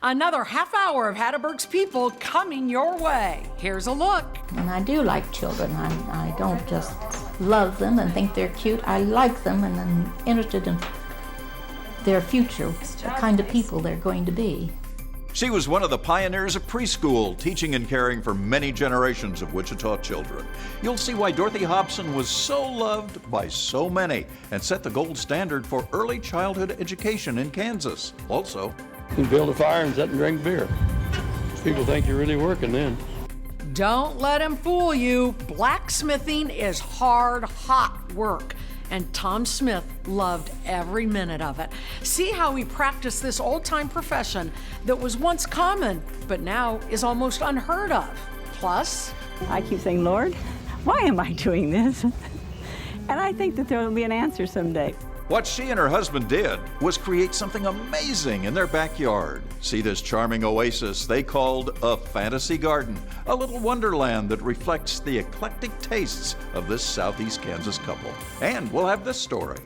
Another half hour of Hatteberg's people coming your way. Here's a look. And I do like children. I don't just love them and think they're cute. I like them and I'm interested in their future, the kind of people they're going to be. She was one of the pioneers of preschool, teaching and caring for many generations of Wichita children. You'll see why Dorothy Hobson was so loved by so many and set the gold standard for early childhood education in Kansas. Also, you can build a fire and sit and drink beer. People think you're really working then. Don't let him fool you. Blacksmithing is hard, hot work. And Tom Smith loved every minute of it. See how he practiced this old-time profession that was once common, but now is almost unheard of. Plus, I keep saying, Lord, why am I doing this? And I think that there will be an answer someday. what she and her husband did was create something amazing in their backyard. See this charming oasis they called a fantasy garden, a little wonderland that reflects the eclectic tastes of this Southeast Kansas couple. And we'll have this story.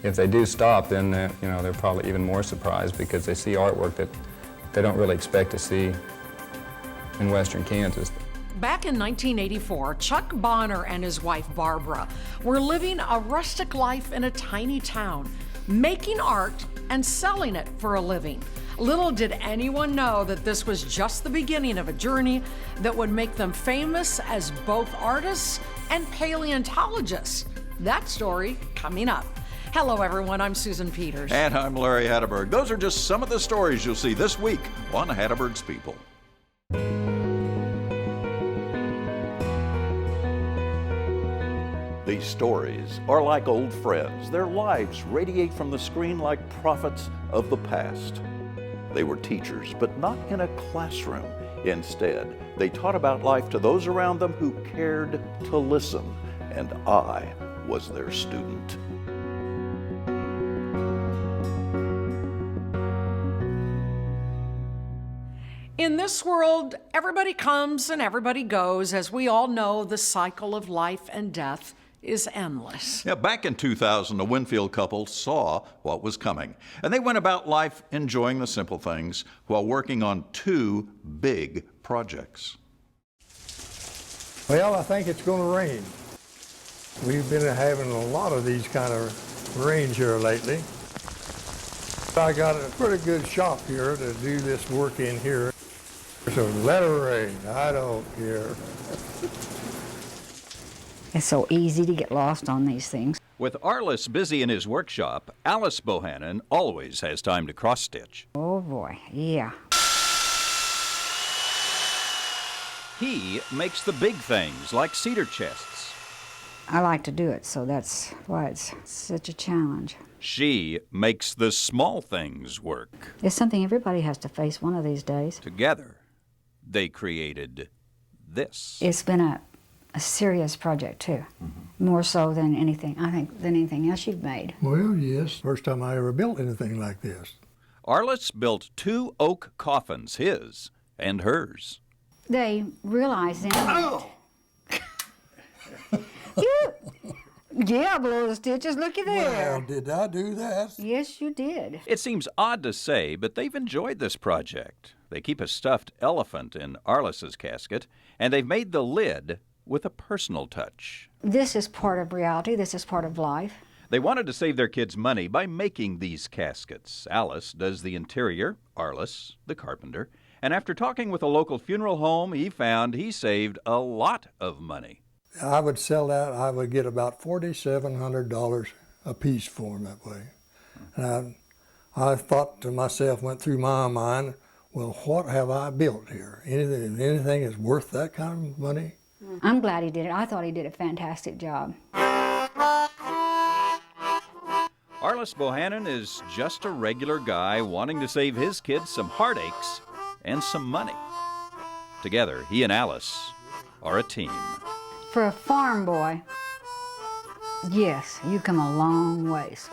If they do stop, then they're probably even more surprised because they see artwork that they don't really expect to see in western Kansas. Back in 1984, Chuck Bonner and his wife Barbara were living a rustic life in a tiny town, making art and selling it for a living. Little did anyone know that this was just the beginning of a journey that would make them famous as both artists and paleontologists. That story coming up. Hello everyone, I'm Susan Peters. And I'm Larry Hatteberg. Those are just some of the stories you'll see this week on Hatteberg's People. These stories are like old friends. Their lives radiate from the screen like prophets of the past. They were teachers, but not in a classroom. Instead, they taught about life to those around them who cared to listen, and I was their student. In this world, everybody comes and everybody goes. As we all know, the cycle of life and death is endless. Yeah, back in 2000, a Winfield couple saw what was coming, and they went about life enjoying the simple things while working on two big projects. Well, I think it's going to rain. We've been having a lot of these kind of rains here lately. I got a pretty good shop here to do this work in here. So let it rain, I don't care. It's so easy to get lost on these things. With Arliss busy in his workshop, Alice Bohannon always has time to cross-stitch. Oh boy, yeah. He makes the big things like cedar chests. I like to do it, so that's why it's such a challenge. She makes the small things work. It's something everybody has to face one of these days. Together, they created this. It's been a serious project, too. More so than anything, I think, than anything else you've made. Well, yes. First time I ever built anything like this. Arliss built two oak coffins, his and hers. They realized then that... Yeah, below the stitches, looky there. Well, did I do that? Yes, you did. It seems odd to say, but they've enjoyed this project. They keep a stuffed elephant in Arliss's casket, and they've made the lid with a personal touch. This is part of reality. This is part of life. They wanted to save their kids money by making these caskets. Alice does the interior, Arliss, the carpenter, and after talking with a local funeral home, he found he saved a lot of money. I would sell that, I would get about $4,700 a piece for them that way. And I thought to myself, went through my mind, well, what have I built here? Anything is worth that kind of money? I'm glad he did it. I thought he did a fantastic job. Arliss Bohannon is just a regular guy wanting to save his kids some heartaches and some money. Together, he and Alice are a team. For a farm boy, yes, you come a long ways.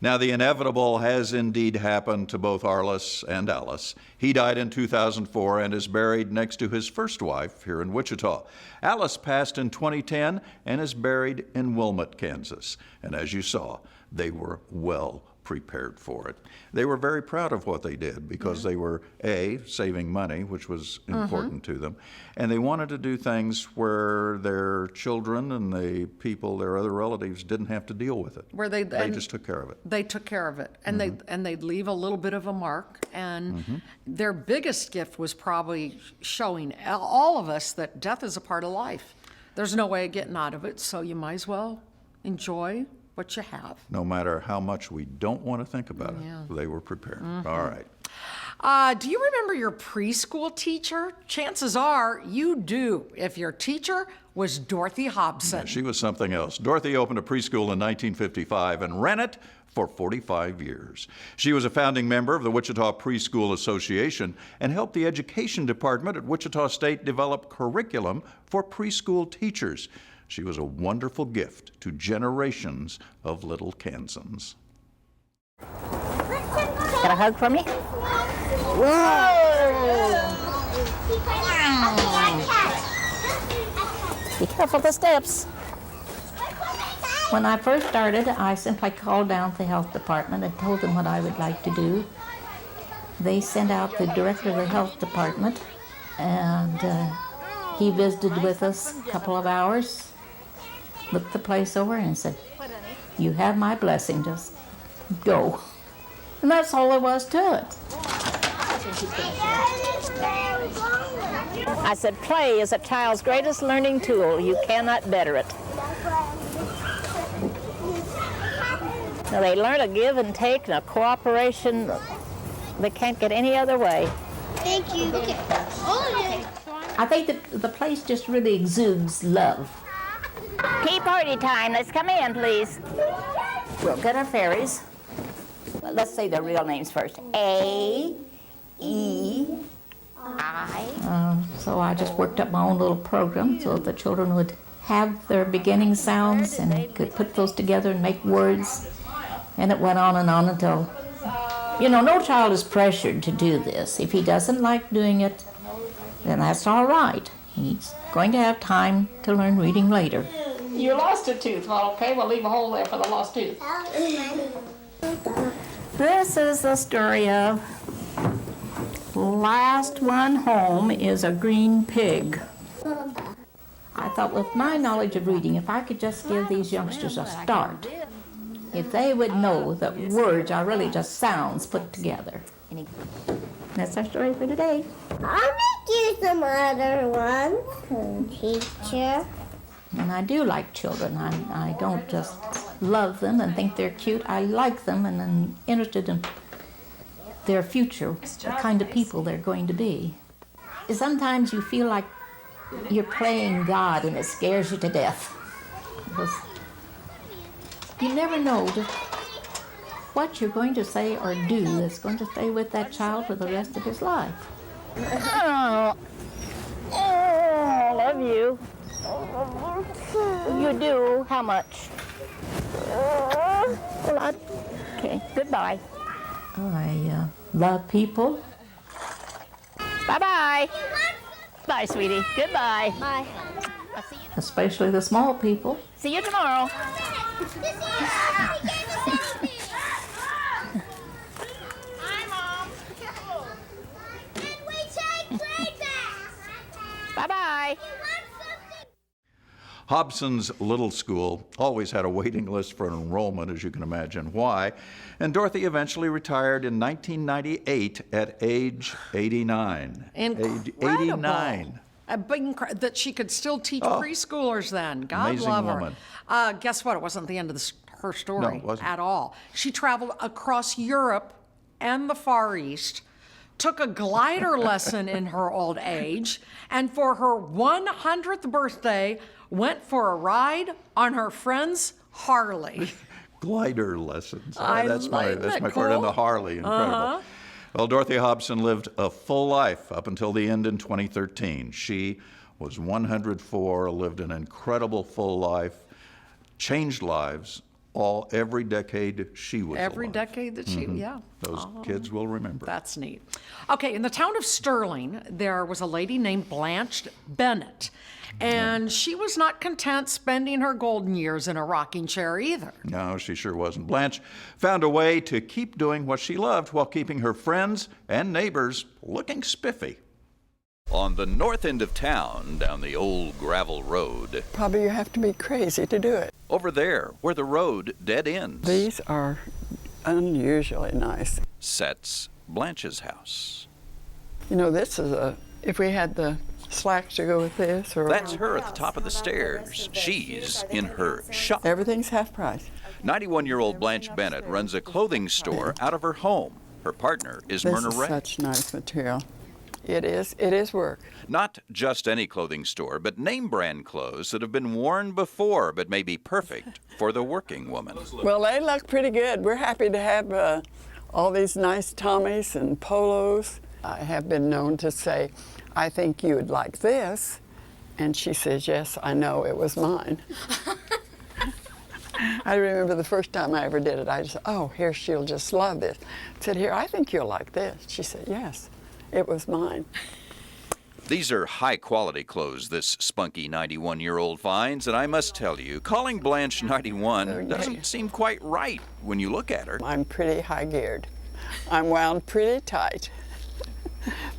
Now, the inevitable has indeed happened to both Arliss and Alice. He died in 2004 and is buried next to his first wife here in Wichita. Alice passed in 2010 and is buried in Wilmot, Kansas. And as you saw, they were well prepared for it. They were very proud of what they did because they were, A, saving money, which was important to them, and they wanted to do things where their children and the people, their other relatives, didn't have to deal with it. Where they just took care of it. They took care of it, and they'd leave a little bit of a mark. And their biggest gift was probably showing all of us that death is a part of life. There's no way of getting out of it, so you might as well enjoy what you have. No matter how much we don't want to think about it, they were prepared. All right. Do you remember your preschool teacher? Chances are you do, if your teacher was Dorothy Hobson. Yeah, she was something else. Dorothy opened a preschool in 1955 and ran it for 45 years. She was a founding member of the Wichita Preschool Association and helped the education department at Wichita State develop curriculum for preschool teachers. She was a wonderful gift to generations of little Kansans. Got a hug from me? Whoa! Be careful of the steps. When I first started, I simply called down to the health department and told them what I would like to do. They sent out the director of the health department, and he visited with us a couple of hours, looked the place over, and said, "You have my blessing, just go." And that's all there was to it. I said, play is a child's greatest learning tool. You cannot better it. Now, they learn a give and take and a cooperation they can't get any other way. Thank you. Okay. I think that the place just really exudes love. Tea party time. Let's come in, please. We'll get our fairies. Let's say their real names first. A, E, I. So I just worked up my own little program so that the children would have their beginning sounds and could put those together and make words. And it went on until, no child is pressured to do this. If he doesn't like doing it, then that's all right. He's going to have time to learn reading later. You lost a tooth. Well, okay, we'll leave a hole there for the lost tooth. This is the story of last one home is a green pig. I thought with my knowledge of reading, if I could just give these youngsters a start, if they would know that words are really just sounds put together. That's our story for today. I'll make you some other ones, teacher. And I do like children. I don't just love them and think they're cute. I like them and I'm interested in their future, the kind of people they're going to be. Sometimes you feel like you're playing God and it scares you to death. Because you never know what you're going to say or do that's going to stay with that child for the rest of his life. Oh, I love you. You do? How much? A lot. Okay, goodbye. I love people. Bye-bye. Bye, sweetie. Goodbye. Bye. Especially the small people. See you tomorrow. Bye-bye. Hobson's little school always had a waiting list for enrollment, as you can imagine why, and Dorothy eventually retired in 1998 at age 89. Incredible. 89. That she could still teach preschoolers then. God Amazing love woman. her. Guess what? It wasn't the end of her story No, it wasn't. at all. She traveled across Europe and the Far East, took a glider lesson in her old age, and for her 100th birthday, went for a ride on her friend's Harley. Glider lessons. That's my part on the Harley. Incredible. Well, Dorothy Hobson lived a full life up until the end in 2013. She was 104, lived an incredible full life, changed lives, every decade she was Every alive. decade that she, yeah. Those kids will remember. That's neat. Okay, in the town of Sterling, there was a lady named Blanche Bennett, and she was not content spending her golden years in a rocking chair either. No, she sure wasn't. Blanche found a way to keep doing what she loved while keeping her friends and neighbors looking spiffy. On the north end of town, down the old gravel road. Probably you have to be crazy to do it. Over there, where the road dead ends. These are unusually nice. Sets Blanche's house. You know, this is if we had the slacks to go with this, or That's her at the top of the stairs. She's in her shop. everything's half price. 91-year-old Blanche Bennett runs a clothing store out of her home. Her partner is This Myrna is Ray. such nice material. It is work. Not just any clothing store, but name brand clothes that have been worn before but may be perfect for the working woman. Well, they look pretty good. We're happy to have all these nice Tommies and polos. I have been known to say, I think you would like this. And she says, yes, I know, it was mine. I remember the first time I ever did it, I just said, oh, here, she'll just love this. I said, here, I think you'll like this. She said, yes, it was mine. These are high-quality clothes this spunky 91-year-old finds, and I must tell you, calling Blanche 91 doesn't seem quite right when you look at her. I'm pretty high-geared. I'm wound pretty tight.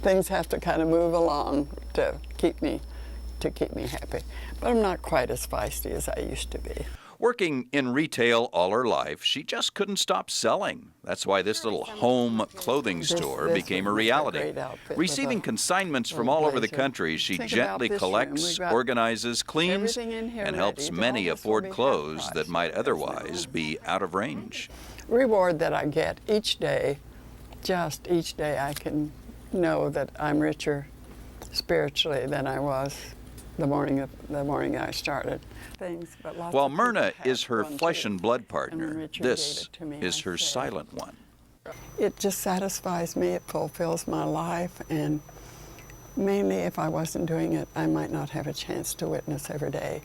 Things have to kind of move along to keep me happy. But I'm not quite as feisty as I used to be. Working in retail all her life, she just couldn't stop selling. That's why this little home clothing store became a reality. Receiving consignments from all over the country, she gently collects, organizes, cleans, and helps many afford clothes that might otherwise be out of range. Reward that I get each day, just each day I can know that I'm richer spiritually than I was the morning I started. While Myrna is her flesh and blood partner, this is her silent one. It just satisfies me, it fulfills my life, and mainly if I wasn't doing it, I might not have a chance to witness every day.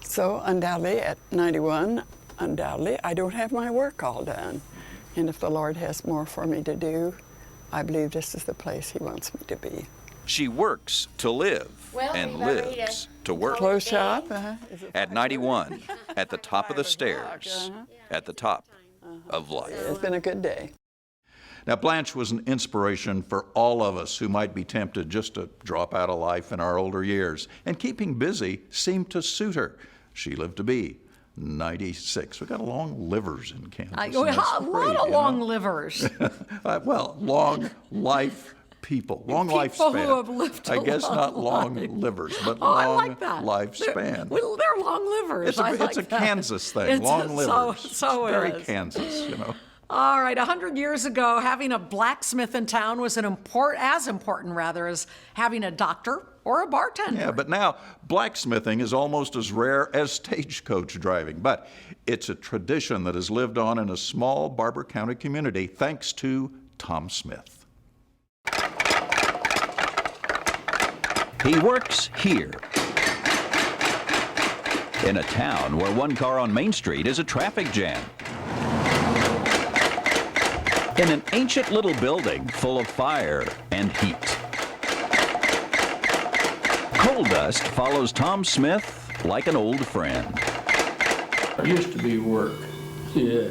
So undoubtedly at 91, I don't have my work all done. And if the Lord has more for me to do, I believe this is the place He wants me to be. She works to live and lives to work. Clothes shop? At 91, at the top of the stairs, at the top of life. It's been a good day. Now, Blanche was an inspiration for all of us who might be tempted just to drop out of life in our older years. And keeping busy seemed to suit her. She lived to be 96. We got long livers in Kansas. A lot of long livers. Well, long life people, long People lifespan. who have lived I guess not long life. livers, but I long like that. lifespan. They're long livers. It's a Kansas thing, long livers. So very it is. Kansas, you know. All right, 100 years ago, having a blacksmith in town was as important as having a doctor or a bartender. Yeah, but now blacksmithing is almost as rare as stagecoach driving. But it's a tradition that has lived on in a small Barber County community thanks to Tom Smith. He works here, in a town where one car on Main Street is a traffic jam. In an ancient little building full of fire and heat. Coal dust follows Tom Smith like an old friend. It used to be work. Yeah.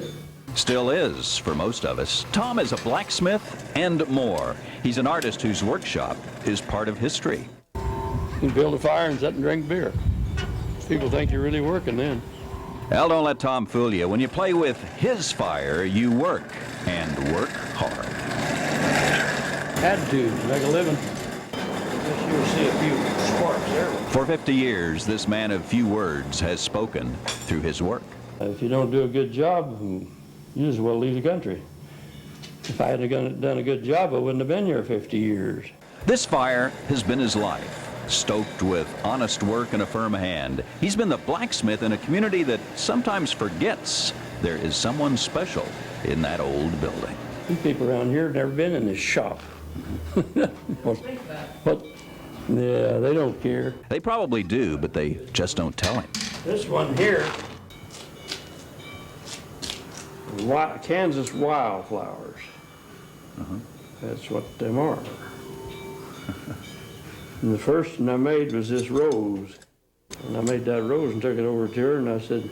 Still is for most of us. Tom is a blacksmith and more. He's an artist whose workshop is part of history. You can build a fire and sit and drink beer. People think you're really working then. Well, don't let Tom fool you. When you play with his fire, you work, and work hard. Had to make a living. Guess you'll see a few sparks there. For 50 years, this man of few words has spoken through his work. If you don't do a good job, you as well leave the country. If I had done a good job, I wouldn't have been here 50 years. This fire has been his life. Stoked with honest work and a firm hand, he's been the blacksmith in a community that sometimes forgets there is someone special in that old building. These people around here have never been in this shop. But yeah, they don't care. They probably do, but they just don't tell him. This one here Kansas wildflowers. That's what them are. And the first one I made was this rose. And I made that rose and took it over to her, and I said,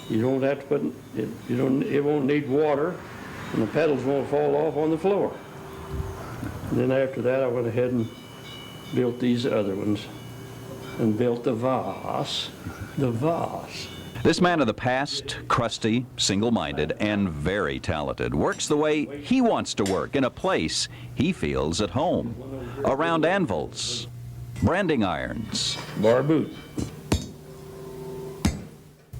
you don't have to put it, it won't need water, and the petals won't fall off on the floor. And then after that, I went ahead and built these other ones, and built the vase. The vase. This man of the past, crusty, single-minded, and very talented, works the way he wants to work in a place he feels at home. Around anvils, branding irons, bar boot,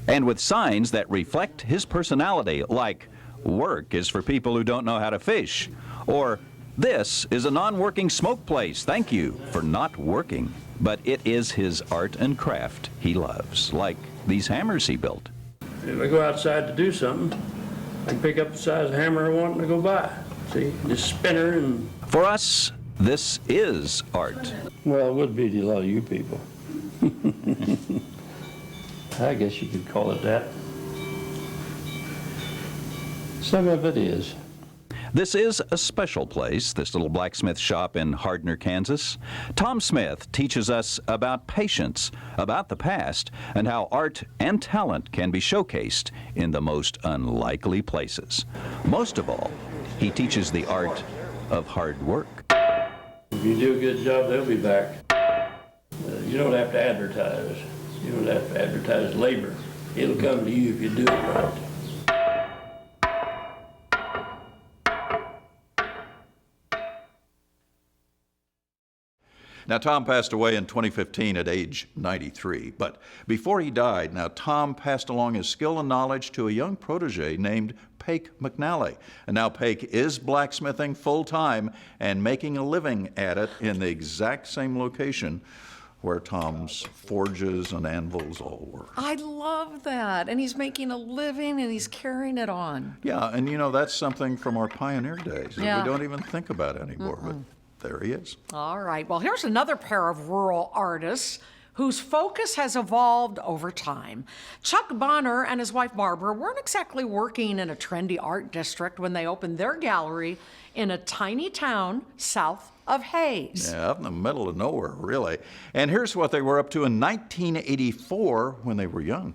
and with signs that reflect his personality, like work is for people who don't know how to fish, or this is a non-working smoke place, thank you for not working. But it is his art and craft he loves, like these hammers he built. If I go outside to do something, I can pick up the size hammer I want and I go by. See, just spinner and... For us, this is art. Well, it would be to a lot of you people. I guess you could call it that. Some of it is. This is a special place, this little blacksmith shop in Hardner, Kansas. Tom Smith teaches us about patience, about the past, and how art and talent can be showcased in the most unlikely places. Most of all, he teaches the art of hard work. If you do a good job, they'll be back. You don't have to advertise. You don't have to advertise labor. It'll come to you if you do it right. Now, Tom passed away in 2015 at age 93, but before he died, now Tom passed along his skill and knowledge to a young protege named Pake McNally. And now Pake is blacksmithing full-time and making a living at it in the exact same location where Tom's forges and anvils all were. I love that. And he's making a living and he's carrying it on. Yeah, and you know, that's something from our pioneer days that Yeah. we don't even think about anymore, but there he is. All right. Well, here's another pair of rural artists whose focus has evolved over time. Chuck Bonner and his wife Barbara weren't exactly working in a trendy art district when they opened their gallery in a tiny town south of Hayes. Yeah, up in the middle of nowhere, really. And here's what they were up to in 1984 when they were young.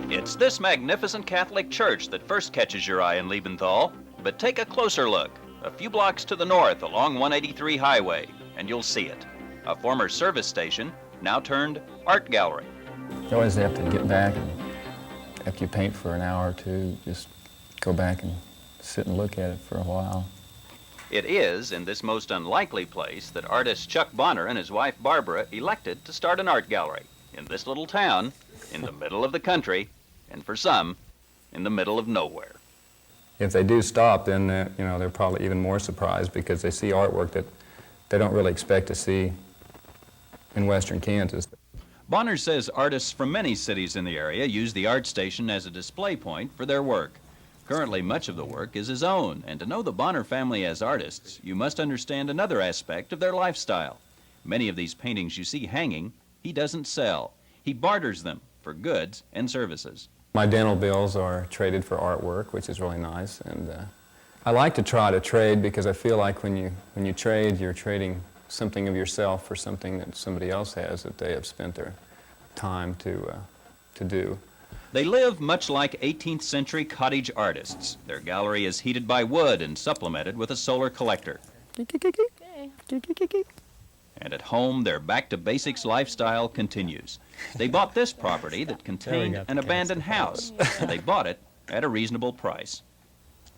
It's this magnificent Catholic church that first catches your eye in Liebenthal. But take a closer look. A few blocks to the north along 183 Highway, and you'll see it. A former service station, now turned art gallery. You always have to get back, and after you paint for an hour or two, just go back and sit and look at it for a while. It is in this most unlikely place that artist Chuck Bonner and his wife Barbara elected to start an art gallery in this little town, in the middle of the country, and for some, in the middle of nowhere. If they do stop, then you know, they're probably even more surprised because they see artwork that they don't really expect to see in western Kansas. Bonner says artists from many cities in the area use the art station as a display point for their work. Currently, much of the work is his own, and to know the Bonner family as artists, you must understand another aspect of their lifestyle. Many of these paintings you see hanging, he doesn't sell. He barters them for goods and services. My dental bills are traded for artwork, which is really nice, and I like to try to trade because I feel like when you trade, you're trading something of yourself for something that somebody else has that they have spent their time to do. They live much like 18th century cottage artists. Their gallery is heated by wood and supplemented with a solar collector. And at home, their back-to-basics lifestyle continues. They bought this property that contained an abandoned house, and they bought it at a reasonable price.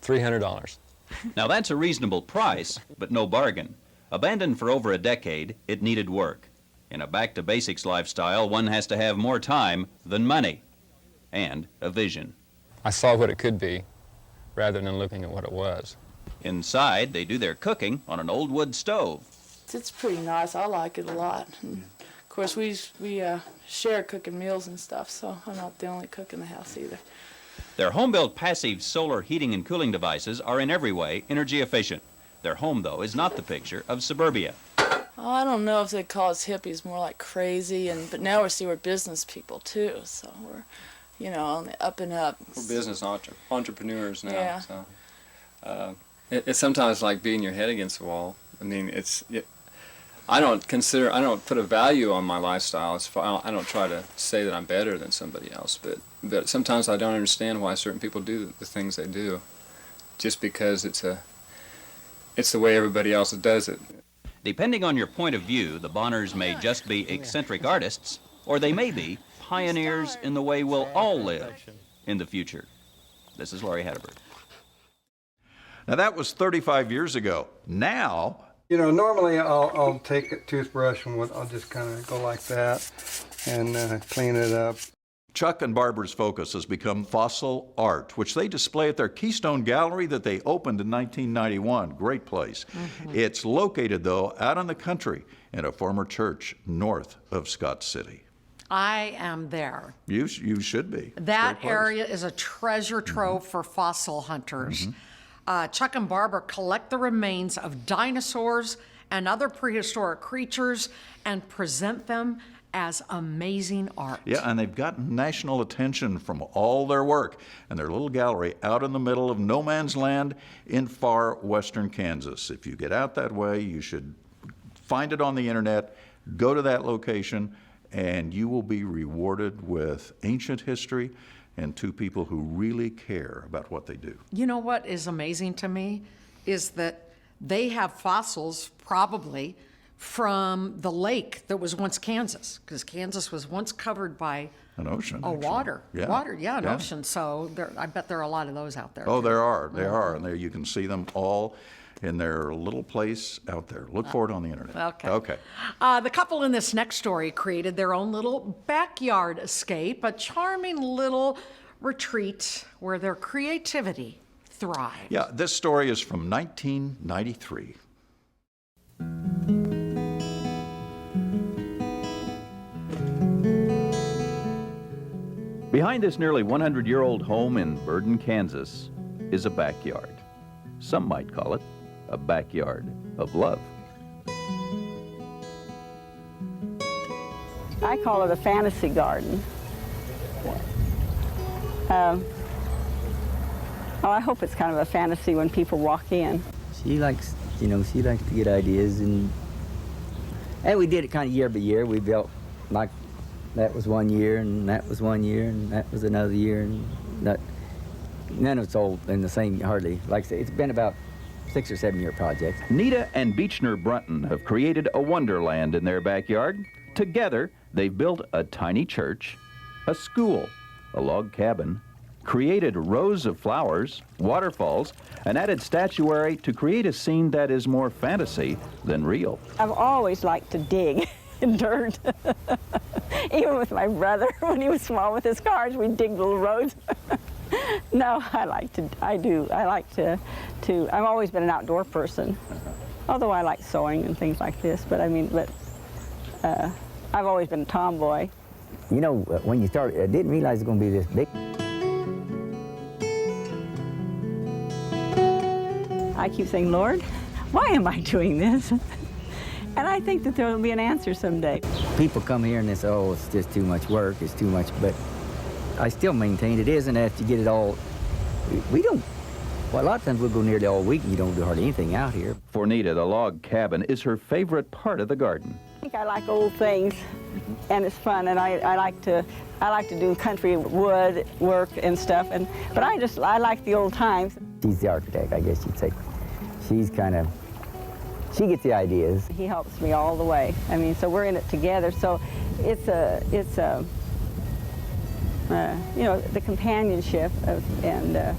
$300. Now that's a reasonable price, but no bargain. Abandoned for over a decade, it needed work. In a back-to-basics lifestyle, one has to have more time than money, and a vision. I saw what it could be, rather than looking at what it was. Inside, they do their cooking on an old wood stove. It's pretty nice. I like it a lot. course, we share cooking meals and stuff, so I'm not the only cook in the house either. Their home-built passive solar heating and cooling devices are in every way energy efficient. Their home, though, is not the picture of suburbia. Oh, I don't know if they call us hippies, more like crazy, but now we're business people too, so we're, you know, on the up and up. We're business entrepreneurs now. Yeah. So it's sometimes like beating your head against the wall. I mean, I don't put a value on my lifestyle. I don't try to say that I'm better than somebody else, but sometimes I don't understand why certain people do the things they do, just because it's the way everybody else does it. Depending on your point of view, the Bonners may just be eccentric artists, or they may be pioneers in the way we'll all live in the future. This is Laurie Hatteberg. Now that was 35 years ago. Now, you know, normally I'll take a toothbrush and I'll just kind of go like that and clean it up. Chuck and Barbara's focus has become fossil art, which they display at their Keystone Gallery that they opened in 1991. Great place. Mm-hmm. It's located, though, out in the country in a former church north of Scott City. I am there. You should be. That area is a treasure trove for fossil hunters. Chuck and Barbara collect the remains of dinosaurs and other prehistoric creatures and present them as amazing art. Yeah, and they've gotten national attention from all their work and their little gallery out in the middle of no man's land in far western Kansas. If you get out that way, you should find it on the internet, go to that location, and you will be rewarded with ancient history and two people who really care about what they do. You know what is amazing to me is that they have fossils probably from the lake that was once Kansas, because Kansas was once covered by an ocean. Water, an Yeah. ocean. So I bet there are a lot of those out there. Oh, too. there are, and there you can see them all in their little place out there. Look for it on the internet. Okay. The couple in this next story created their own little backyard escape, a charming little retreat where their creativity thrived. Yeah, this story is from 1993. Behind this nearly 100-year-old home in Burden, Kansas, is a backyard. Some might call it a backyard of love. I call it a fantasy garden. I hope it's kind of a fantasy when people walk in. She likes, she likes to get ideas, and we did it kind of year by year. We built, like, that was one year, and that was one year, and that was another year, and none of it's all in the same, hardly. Like I say, it's been about 6 or 7 year project. Nita and Beechner Brunton have created a wonderland in their backyard. Together, they've built a tiny church, a school, a log cabin, created rows of flowers, waterfalls, and added statuary to create a scene that is more fantasy than real. I've always liked to dig in dirt. Even with my brother, when he was small with his cars, we'd dig little roads. No, I like to, I've always been an outdoor person. Although I like sewing and things like this, but I've always been a tomboy. You know, when you started, I didn't realize it was going to be this big. I keep saying, Lord, why am I doing this? And I think that there will be an answer someday. People come here and they say, oh, it's just too much work, it's too much, but I still maintain it isn't after you get it all. We don't, well, a lot of times we'll go nearly all week and you don't do hardly anything out here. For Nita, the log cabin is her favorite part of the garden. I think I like old things, and it's fun, and I like to do country wood work and stuff, but I like the old times. She's the architect, I guess you'd say. She's kind of, she gets the ideas. He helps me all the way. I mean, so we're in it together. So it's the companionship and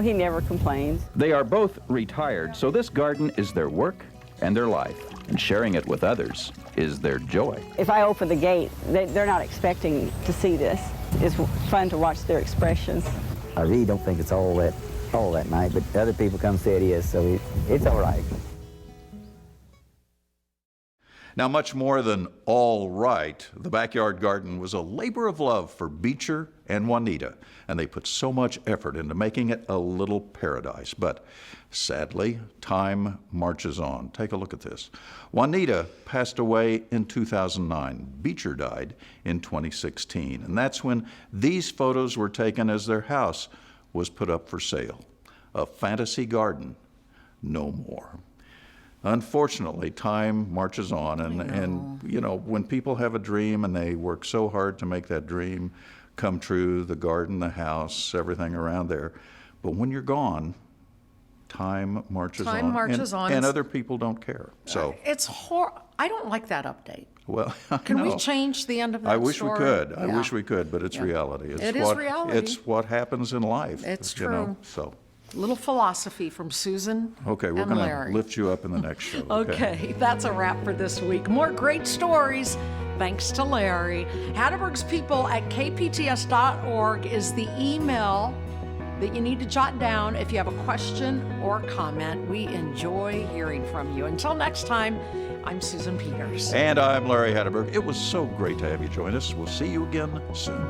he never complains. They are both retired, so this garden is their work and their life, and sharing it with others is their joy. If I open the gate, they're not expecting to see this. It's fun to watch their expressions. I really don't think it's all that night, but other people come say it is, so it's all right. Now, much more than all right, the backyard garden was a labor of love for Beecher and Juanita, and they put so much effort into making it a little paradise. But sadly, time marches on. Take a look at this. Juanita passed away in 2009. Beecher died in 2016, and that's when these photos were taken as their house was put up for sale. A fantasy garden, no more. Unfortunately, time marches on, and you know, when people have a dream and they work so hard to make that dream come true, the garden, the house, everything around there, but when you're gone, time marches on. Time marches on. And other people don't care. So it's I don't like that update. Well, can we change the end of that I wish story? we could. Yeah. I wish we could, but it's reality. It's It is reality. It's what happens in life. It's you true. know, so. Little philosophy from Susan Okay, we're and going Larry. to lift you up in the next show. Okay, that's a wrap for this week. More great stories, thanks to Larry. Hatteberg's People at kpts.org is the email that you need to jot down if you have a question or comment. We enjoy hearing from you. Until next time, I'm Susan Peters. And I'm Larry Hatteberg. It was so great to have you join us. We'll see you again soon.